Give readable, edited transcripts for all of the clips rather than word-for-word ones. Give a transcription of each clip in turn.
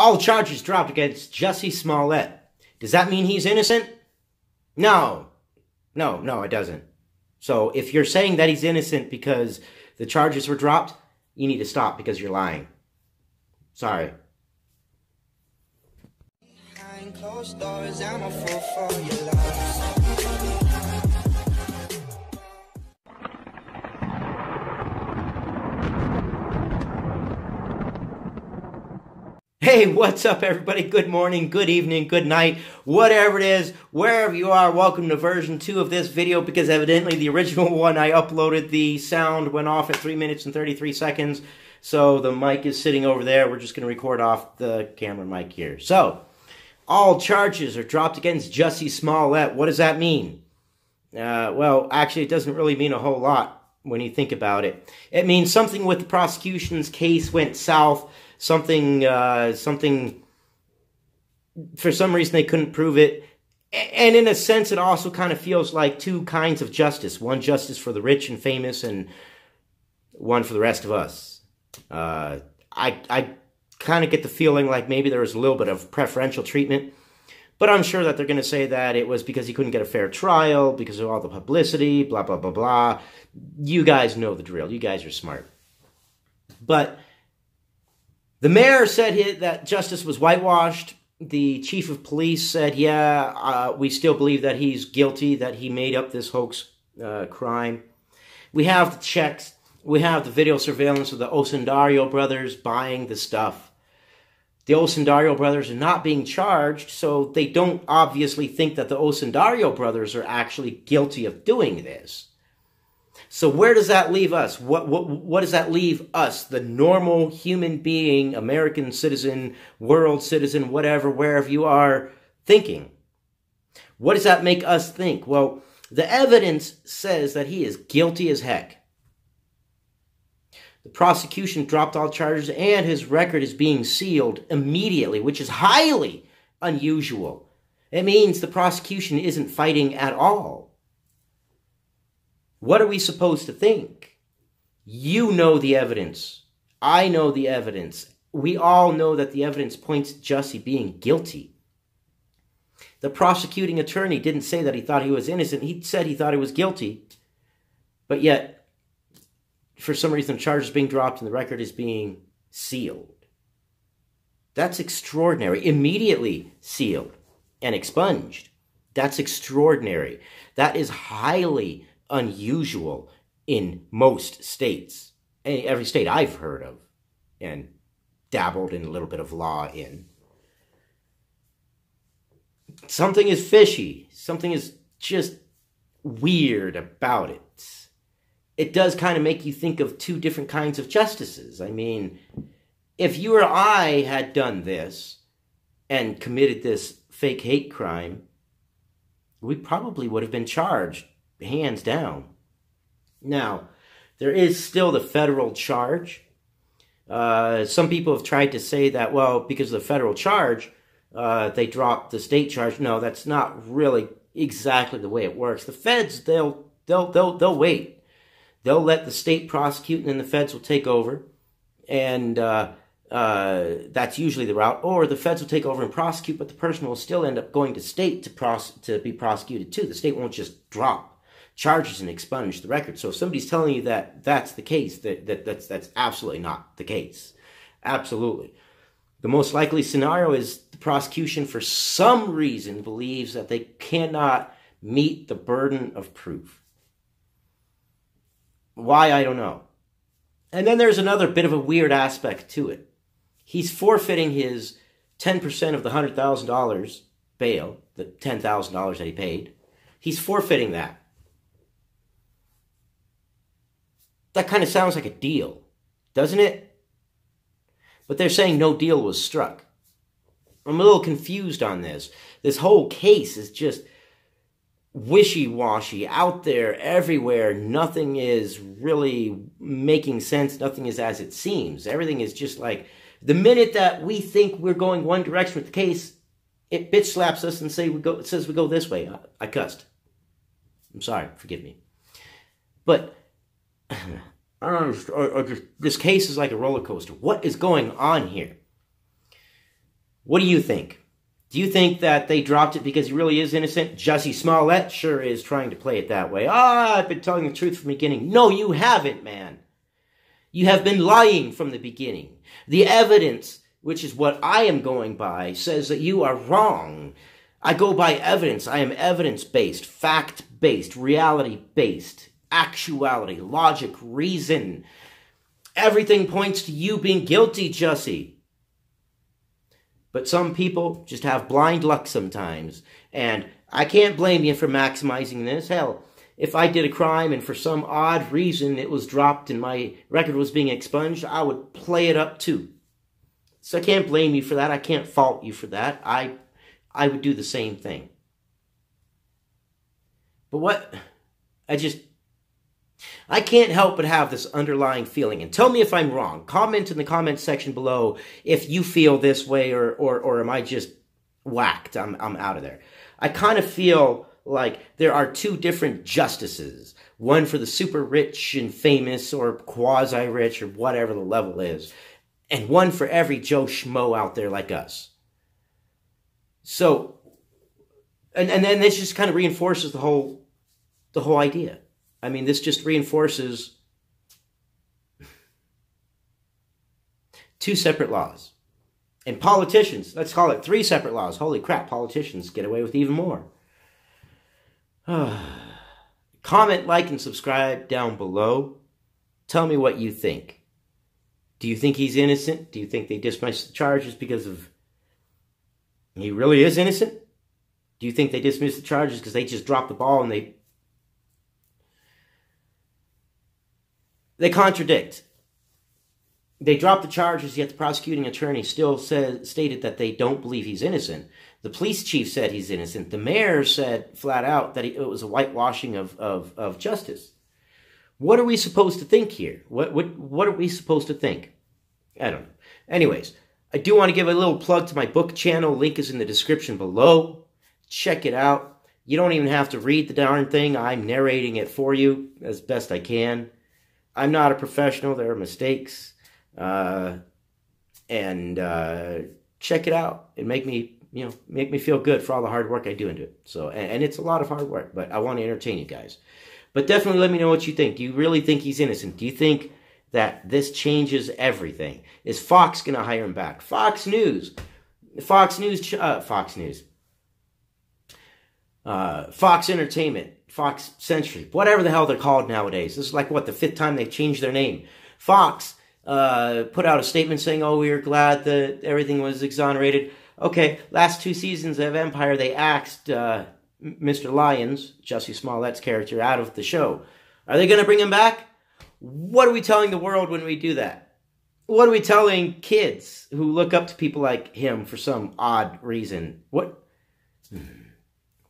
All charges dropped against Jussie Smollett. Does that mean he's innocent? No, it doesn't. So if you're saying that he's innocent because the charges were dropped, you need to stop because you're lying. Sorry. Behind closed doors, I'm a fool for your love. Hey, what's up, everybody? Good morning, good evening, good night, whatever it is, wherever you are, welcome to version 2 of this video, because evidently the original one I uploaded, the sound went off at 3 minutes and 33 seconds, so the mic is sitting over there. We're just going to record off the camera mic here. So, all charges are dropped against Jussie Smollett. What does that mean? Well, actually, it doesn't really mean a whole lot when you think about it. It means something with the prosecution's case went south. Something, for some reason they couldn't prove it. And in a sense, it also kind of feels like two kinds of justice. One justice for the rich and famous, and one for the rest of us. I kind of get the feeling like maybe there was a little bit of preferential treatment. But I'm sure that they're going to say that it was because he couldn't get a fair trial, because of all the publicity, blah, blah, blah, blah. You guys know the drill. You guys are smart. But the mayor said that justice was whitewashed. The chief of police said, yeah, we still believe that he's guilty, that he made up this hoax crime. We have the checks. We have the video surveillance of the Osundario brothers buying the stuff. The Osundario brothers are not being charged, so they don't obviously think that the Osundario brothers are actually guilty of doing this. So where does that leave us? What does that leave us, the normal human being, American citizen, world citizen, whatever, wherever you are, thinking? What does that make us think? Well, the evidence says that he is guilty as heck. The prosecution dropped all charges and his record is being sealed immediately, which is highly unusual. It means the prosecution isn't fighting at all. What are we supposed to think? You know the evidence. I know the evidence. We all know that the evidence points to Jussie being guilty. The prosecuting attorney didn't say that he thought he was innocent. He said he thought he was guilty. But yet, for some reason, the charge is being dropped and the record is being sealed. That's extraordinary. Immediately sealed and expunged. That's extraordinary. That is highly unusual in most states. Every state I've heard of and dabbled in a little bit of law in. Something is fishy. Something is just weird about it. It does kind of make you think of two different kinds of justices. I mean, if you or I had done this and committed this fake hate crime, we probably would have been charged, hands down. Now, there is still the federal charge. Some people have tried to say that, well, because of the federal charge, they dropped the state charge. No, that's not really exactly the way it works. The feds, they'll wait. They'll let the state prosecute, and then the feds will take over. And that's usually the route. Or the feds will take over and prosecute, but the person will still end up going to state to be prosecuted too. The state won't just drop charges and expunge the record. So if somebody's telling you that that's the case, that's absolutely not the case. Absolutely. The most likely scenario is the prosecution, for some reason, believes that they cannot meet the burden of proof. Why, I don't know. And then there's another bit of a weird aspect to it. He's forfeiting his 10% of the $100,000 bail, the $10,000 that he paid. He's forfeiting that. That kind of sounds like a deal, doesn't it? But they're saying no deal was struck. I'm a little confused on this. This whole case is just wishy-washy, out there, everywhere. Nothing is really making sense. Nothing is as it seems. Everything is just like, the minute that we think we're going one direction with the case, it bitch slaps us and it says we go this way. I cussed. I'm sorry. Forgive me. But I don't know, or just, this case is like a roller coaster. What is going on here? What do you think? Do you think that they dropped it because he really is innocent? Jussie Smollett sure is trying to play it that way. I've been telling the truth from the beginning. No, you haven't, man. You have been lying from the beginning. The evidence, which is what I am going by, says that you are wrong. I go by evidence. I am evidence-based, fact-based, reality-based, actuality, logic, reason. Everything points to you being guilty, Jussie. But some people just have blind luck sometimes. And I can't blame you for maximizing this. Hell, if I did a crime and for some odd reason it was dropped and my record was being expunged, I would play it up too. So I can't blame you for that. I can't fault you for that. I would do the same thing. But what? I can't help but have this underlying feeling. And tell me if I'm wrong. Comment in the comment section below if you feel this way or am I just whacked? I'm out of there. I kind of feel like there are two different justices. One for the super rich and famous or quasi-rich or whatever the level is. And one for every Joe Schmo out there like us. So, and then this just kind of reinforces the whole idea. I mean, this just reinforces two separate laws. And politicians, let's call it 3 separate laws. Holy crap, politicians get away with even more. Comment, like, and subscribe down below. Tell me what you think. Do you think he's innocent? Do you think they dismissed the charges because of... he really is innocent? Do you think they dismissed the charges because they just dropped the ball and they contradict? They dropped the charges, yet the prosecuting attorney still stated that they don't believe he's innocent. The police chief said he's innocent. The mayor said flat out that it was a whitewashing of justice. What are we supposed to think here? What are we supposed to think? I don't know. Anyways, I do want to give a little plug to my book channel. Link is in the description below. Check it out. You don't even have to read the darn thing. I'm narrating it for you as best I can. I'm not a professional. There are mistakes. Check it out and make me feel good for all the hard work I do into it. So, and it's a lot of hard work, but I want to entertain you guys. But definitely let me know what you think. Do you really think he's innocent? Do you think that this changes everything? Is Fox going to hire him back? Fox News, Fox Entertainment, Fox Century, whatever the hell they're called nowadays. This is like, what, the 5th time they've changed their name. Fox put out a statement saying, oh, we are glad that everything was exonerated. Okay, last 2 seasons of Empire, they axed Mr. Lyons, Jussie Smollett's character, out of the show. Are they going to bring him back? What are we telling the world when we do that? What are we telling kids who look up to people like him for some odd reason? What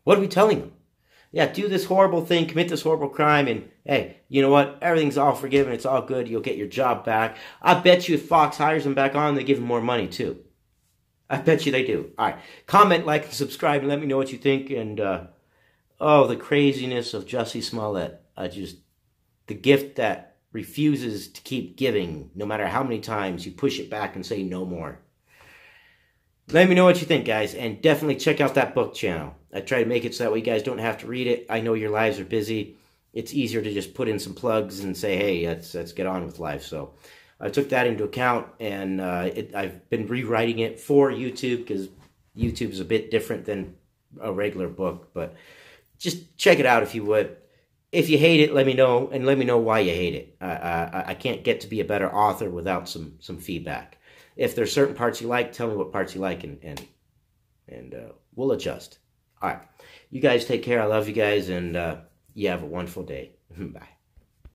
are we telling them? Yeah, do this horrible thing, commit this horrible crime, and hey, you know what? Everything's all forgiven. It's all good. You'll get your job back. I bet you if Fox hires him back on, they give him more money too. I bet you they do. All right. Comment, like, and subscribe, and let me know what you think. And, oh, the craziness of Jussie Smollett. The gift that refuses to keep giving, no matter how many times you push it back and say no more. Let me know what you think, guys. And definitely check out that book channel. I try to make it so that way you guys don't have to read it. I know your lives are busy. It's easier to just put in some plugs and say, hey, let's get on with life. So I took that into account, and I've been rewriting it for YouTube because YouTube is a bit different than a regular book. But just check it out if you would. If you hate it, let me know, and let me know why you hate it. I can't get to be a better author without some feedback. If there's certain parts you like, tell me what parts you like, and we'll adjust. All right. You guys take care. I love you guys, and you have a wonderful day. Bye.